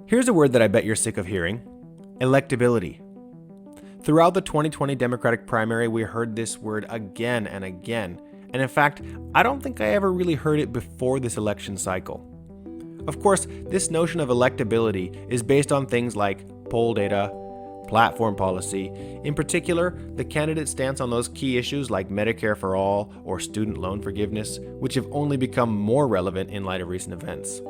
Here's a word that I bet you're sick of hearing: electability. Throughout the 2020 Democratic primary, we heard this word again and again. And in fact, I don't think I ever really heard it before this election cycle. Of course, this notion of electability is based on things like poll data, platform policy, in particular, the candidate's stance on those key issues like Medicare for all or student loan forgiveness, which have only become more relevant in light of recent events.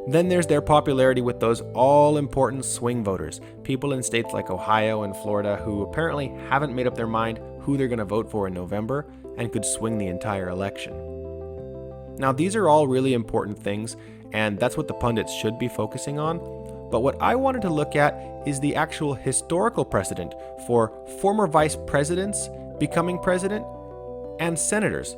Then there's their popularity with those all-important swing voters, people in states like Ohio and Florida who apparently haven't made up their mind who they're going to vote for in November and could swing the entire election. Now, these are all really important things, and that's what the pundits should be focusing on. But what I wanted to look at is the actual historical precedent for former vice presidents becoming president and senators.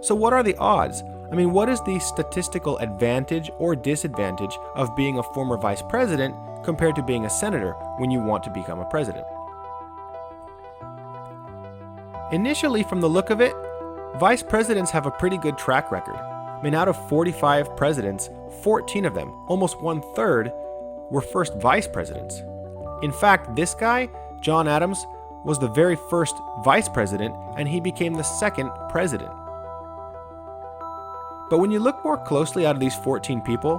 So what are the odds? I mean, what is the statistical advantage or disadvantage of being a former vice president compared to being a senator when you want to become a president? Initially, from the look of it, vice presidents have a pretty good track record. I mean, out of 45 presidents, 14 of them, almost 1/3, were first vice presidents. In fact, this guy, John Adams, was the very first vice president, and he became the second president. But when you look more closely out of these 14 people,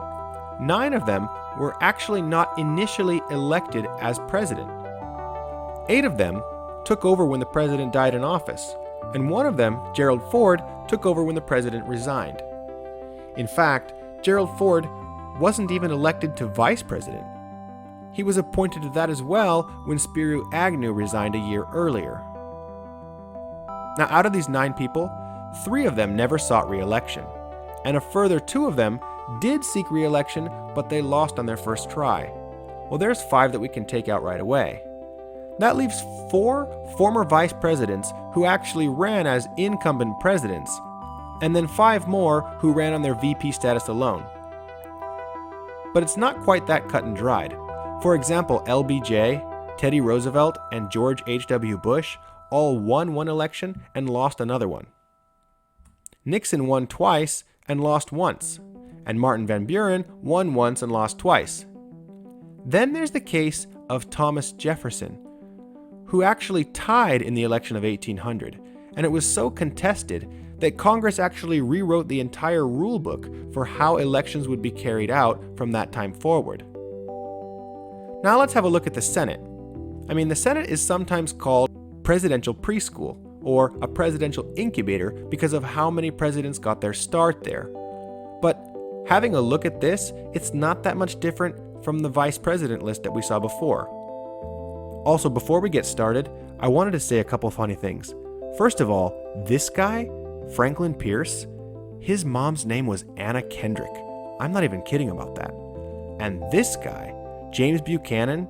9 of them were actually not initially elected as president. 8 of them took over when the president died in office, and one of them, Gerald Ford, took over when the president resigned. In fact, Gerald Ford wasn't even elected to vice president. He was appointed to that as well when Spiro Agnew resigned a year earlier. Now, out of these 9 people, 3 of them never sought re-election, and a further 2 of them did seek re-election, but they lost on their first try. Well, there's 5 that we can take out right away. That leaves 4 former vice presidents who actually ran as incumbent presidents, and then 5 more who ran on their VP status alone. But it's not quite that cut and dried. For example, LBJ, Teddy Roosevelt, and George H.W. Bush all won one election and lost another one. Nixon won twice and lost once, and Martin Van Buren won once and lost twice. Then there's the case of Thomas Jefferson, who actually tied in the election of 1800, and it was so contested that Congress actually rewrote the entire rule book for how elections would be carried out from that time forward. Now let's have a look at the Senate. I mean, the Senate is sometimes called presidential preschool or a presidential incubator because of how many presidents got their start there. But having a look at this, it's not that much different from the vice president list that we saw before. Also, before we get started, I wanted to say a couple funny things. First of all, this guy, Franklin Pierce, his mom's name was Anna Kendrick. I'm not even kidding about that. And this guy, James Buchanan,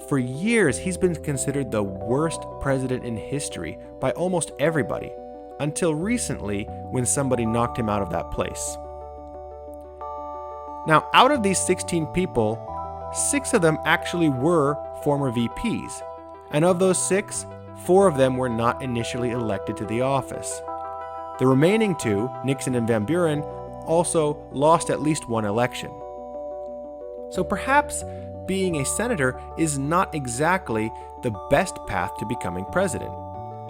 for years he's been considered the worst president in history by almost everybody, until recently when somebody knocked him out of that place. Now, out of these 16 people, 6 of them actually were former VPs, and of those 6, 4 of them were not initially elected to the office. The remaining 2, Nixon and Van Buren, also lost at least one election. So perhaps being a senator is not exactly the best path to becoming president.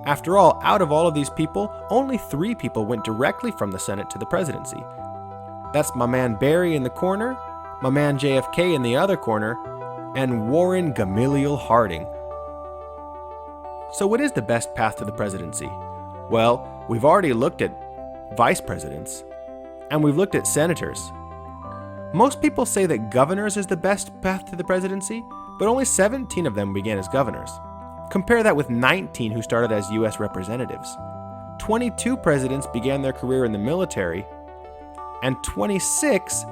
After all, out of all of these people, only 3 people went directly from the Senate to the presidency. That's my man Barry in the corner, my man JFK in the other corner, and Warren Gamaliel Harding. So what is the best path to the presidency? Well, we've already looked at vice presidents, and we've looked at senators. Most people say that governors is the best path to the presidency, but only 17 of them began as governors. Compare that with 19 who started as U.S. representatives. 22 presidents began their career in the military, and 26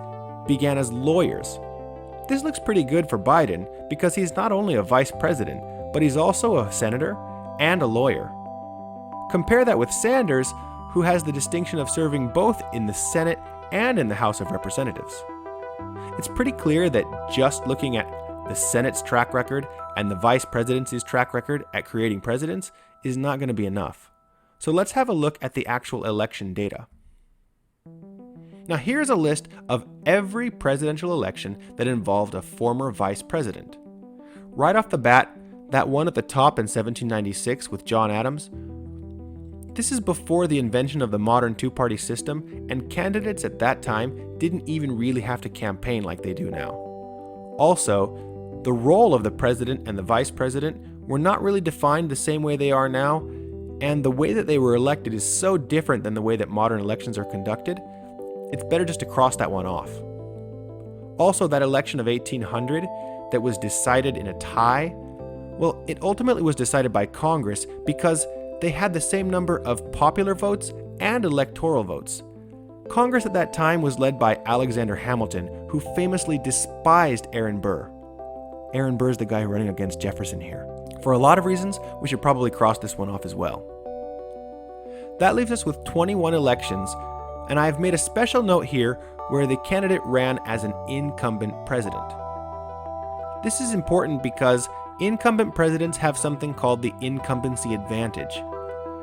began as lawyers. This looks pretty good for Biden because he's not only a vice president, but he's also a senator and a lawyer. Compare that with Sanders, who has the distinction of serving both in the Senate and in the House of Representatives. It's pretty clear that just looking at the Senate's track record and the vice presidency's track record at creating presidents is not going to be enough. So let's have a look at the actual election data. Now here's a list of every presidential election that involved a former vice president. Right off the bat, that one at the top in 1796 with John Adams. This is before the invention of the modern two-party system, and candidates at that time didn't even really have to campaign like they do now. Also, the role of the president and the vice president were not really defined the same way they are now, and the way that they were elected is so different than the way that modern elections are conducted, it's better just to cross that one off. Also, that election of 1800 that was decided in a tie, well, it ultimately was decided by Congress because they had the same number of popular votes and electoral votes. Congress at that time was led by Alexander Hamilton, who famously despised Aaron Burr. Aaron Burr is the guy running against Jefferson here. For a lot of reasons, we should probably cross this one off as well. That leaves us with 21 elections, and I have made a special note here where the candidate ran as an incumbent president. This is important because incumbent presidents have something called the incumbency advantage.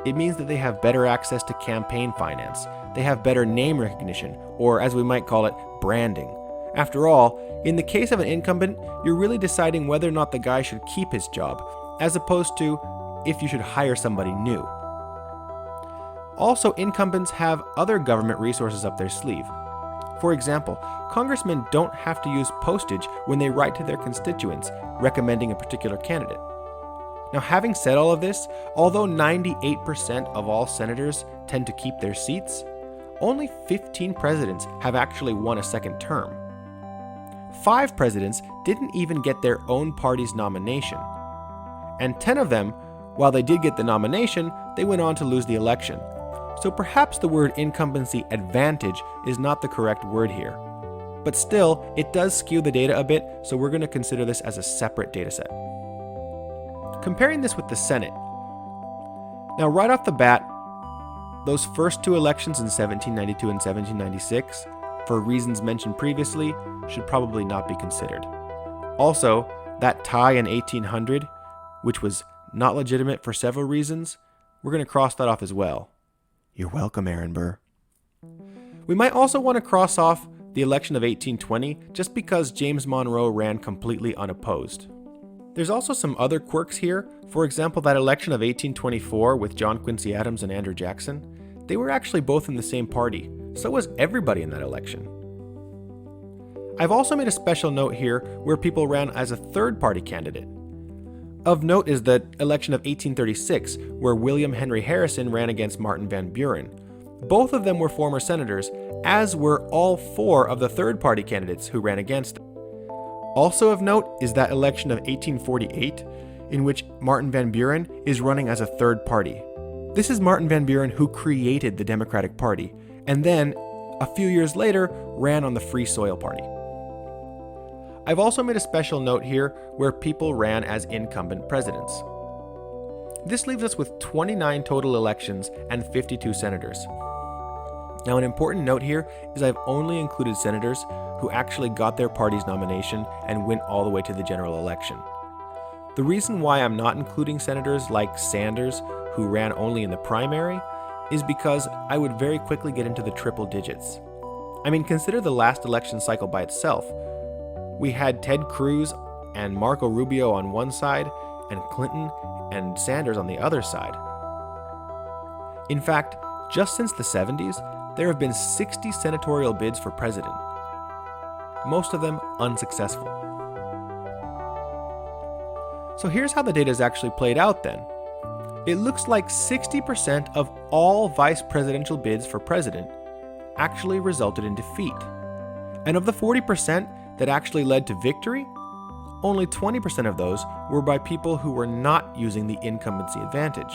It means that they have better access to campaign finance. They have better name recognition, or as we might call it, branding. After all, in the case of an incumbent, you're really deciding whether or not the guy should keep his job, as opposed to if you should hire somebody new. Also, incumbents have other government resources up their sleeve. For example, congressmen don't have to use postage when they write to their constituents recommending a particular candidate. Now, having said all of this, although 98% of all senators tend to keep their seats, only 15 presidents have actually won a second term. 5 presidents didn't even get their own party's nomination. And 10 of them, while they did get the nomination, they went on to lose the election. So perhaps the word incumbency advantage is not the correct word here. But still, it does skew the data a bit, so we're going to consider this as a separate data set. Comparing this with the Senate. Now, right off the bat, those first 2 elections in 1792 and 1796, for reasons mentioned previously, should probably not be considered. Also, that tie in 1800, which was not legitimate for several reasons, we're going to cross that off as well. You're welcome, Aaron Burr. We might also want to cross off the election of 1820 just because James Monroe ran completely unopposed. There's also some other quirks here. For example, that election of 1824 with John Quincy Adams and Andrew Jackson, they were actually both in the same party. So was everybody in that election. I've also made a special note here where people ran as a third-party candidate. Of note is the election of 1836, where William Henry Harrison ran against Martin Van Buren. Both of them were former senators, as were all 4 of the third-party candidates who ran against them. Also of note is that election of 1848, in which Martin Van Buren is running as a third party. This is Martin Van Buren who created the Democratic Party, and then, a few years later, ran on the Free Soil Party. I've also made a special note here where people ran as incumbent presidents. This leaves us with 29 total elections and 52 senators. Now, an important note here is I've only included senators who actually got their party's nomination and went all the way to the general election. The reason why I'm not including senators like Sanders, who ran only in the primary, is because I would very quickly get into the triple digits. I mean, consider the last election cycle by itself. We had Ted Cruz and Marco Rubio on one side, and Clinton and Sanders on the other side. In fact, just since the 70s, there have been 60 senatorial bids for president, most of them unsuccessful. So here's how the data is actually played out then. It looks like 60% of all vice presidential bids for president actually resulted in defeat. And of the 40% that actually led to victory, only 20% of those were by people who were not using the incumbency advantage.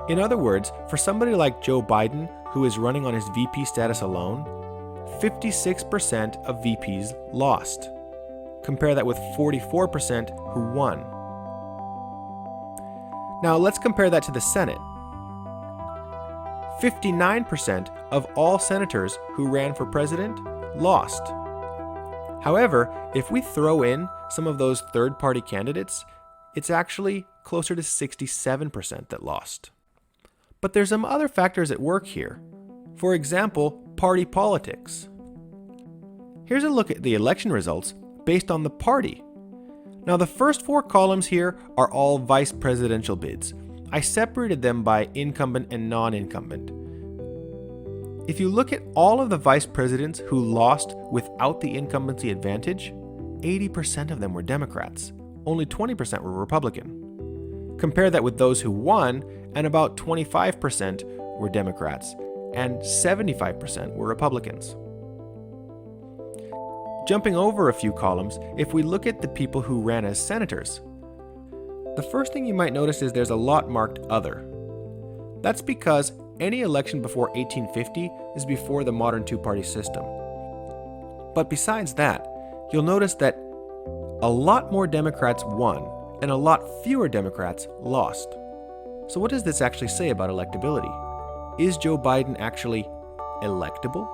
In other words, for somebody like Joe Biden, who is running on his VP status alone, 56% of VPs lost. Compare that with 44% who won. Now let's compare that to the Senate. 59% of all senators who ran for president lost. However, if we throw in some of those third-party candidates, it's actually closer to 67% that lost. But there's some other factors at work here. For example, party politics. Here's a look at the election results based on the party. Now, the first 4 columns here are all vice presidential bids. I separated them by incumbent and non-incumbent. If you look at all of the vice presidents who lost without the incumbency advantage, 80% of them were Democrats. Only 20% were Republican. Compare that with those who won, and about 25% were Democrats, and 75% were Republicans. Jumping over a few columns, if we look at the people who ran as senators, the first thing you might notice is there's a lot marked other. That's because any election before 1850 is before the modern two-party system. But besides that, you'll notice that a lot more Democrats won and a lot fewer Democrats lost. So what does this actually say about electability? Is Joe Biden actually electable?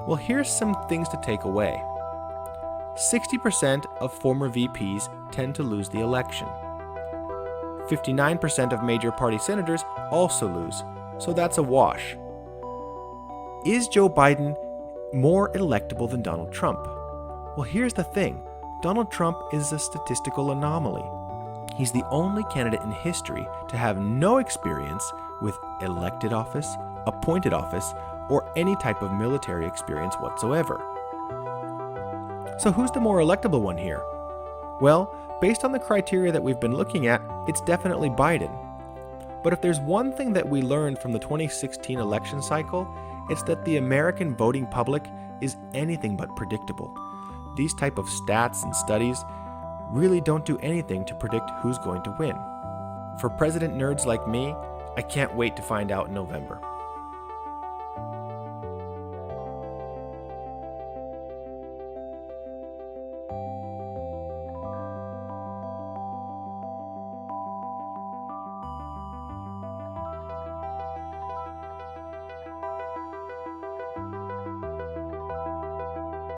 Well, here's some things to take away. 60% of former VPs tend to lose the election. 59% of major party senators also lose, so that's a wash. Is Joe Biden more electable than Donald Trump? Well, here's the thing. Donald Trump is a statistical anomaly. He's the only candidate in history to have no experience with elected office, appointed office, or any type of military experience whatsoever. So who's the more electable one here? Well, based on the criteria that we've been looking at, it's definitely Biden. But if there's one thing that we learned from the 2016 election cycle, it's that the American voting public is anything but predictable. These type of stats and studies really don't do anything to predict who's going to win. For president nerds like me, I can't wait to find out in November.